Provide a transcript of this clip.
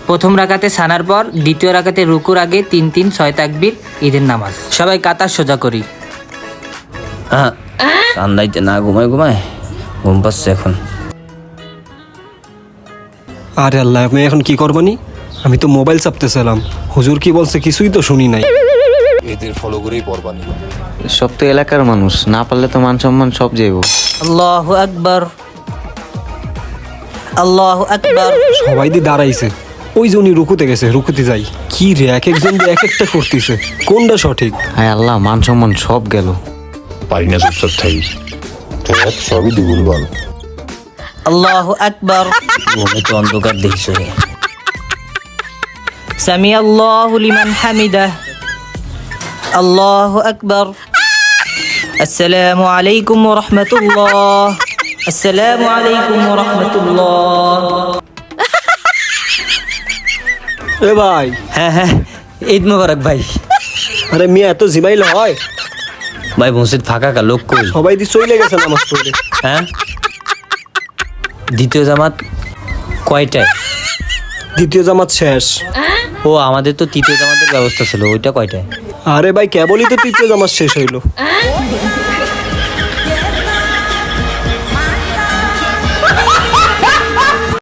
প্রথম রাকাতে সানার পর দ্বিতীয় রাকাতে রুকুর আগে 3 6 তাকবীর ঈদের নামাজ। সবাই কাতার সোজা করি। সন্ধ্যাইতে না ঘুমায় ঘুম পাচ্ছে এখন। আরে আল্লাহ, আমি এখন কি করবানি? আমি তো মোবাইল চাপতেছিলাম, হুজুর কি বলছে কিছুই তো শুনি নাই। এদের ফলো করেই পড়বানি। সব তো এলাকার মানুষ, না পারলে তো মান সম্মান সব যাইব। আল্লাহু আকবার, আল্লাহু আকবার। সবাই দিয়ে দাঁড়াইছে, ওই যে উনি রুকুতে গেছে, রুকুতে যাই। কি রে, এক একজন দিয়ে এক একটা করতেছে, কোনটা সঠিক? হায় আল্লাহ, মান সম্মান সব গেল। পারি না চুপচাপ থাকি, তোর সবই দ্বিগুণ বল। আল্লাহু আকবার। ঘুমে তো অন্ধকার দেখছো। সামি আল্লাহু লিমান হামিদাহ। আল্লাহু আকবার। আসসালামু আলাইকুম ওয়া রাহমাতুল্লাহ। আসসালামু আলাইকুম ওয়া রাহমাতুল্লাহ। এ ভাই, হ্যাঁ, ঈদ মোবারক ভাই। আরে মিয়া, এত জিমাইলে হয়? ভাই মসজিদ ফাঁকা কা, লোক কই? সবাই দিয়ে চলে গেছে নামাজ পড়ে। হ্যাঁ, দ্বিতীয় জামাত কয়টায়? দ্বিতীয় জামাত শেষ। ও, আমাদের তো তৃতীয় জামাতের ব্যবস্থা ছিল, ওইটা কয়টায়? আরে ভাই, কেবলই তো তৃতীয় জামাত শেষ হইলো।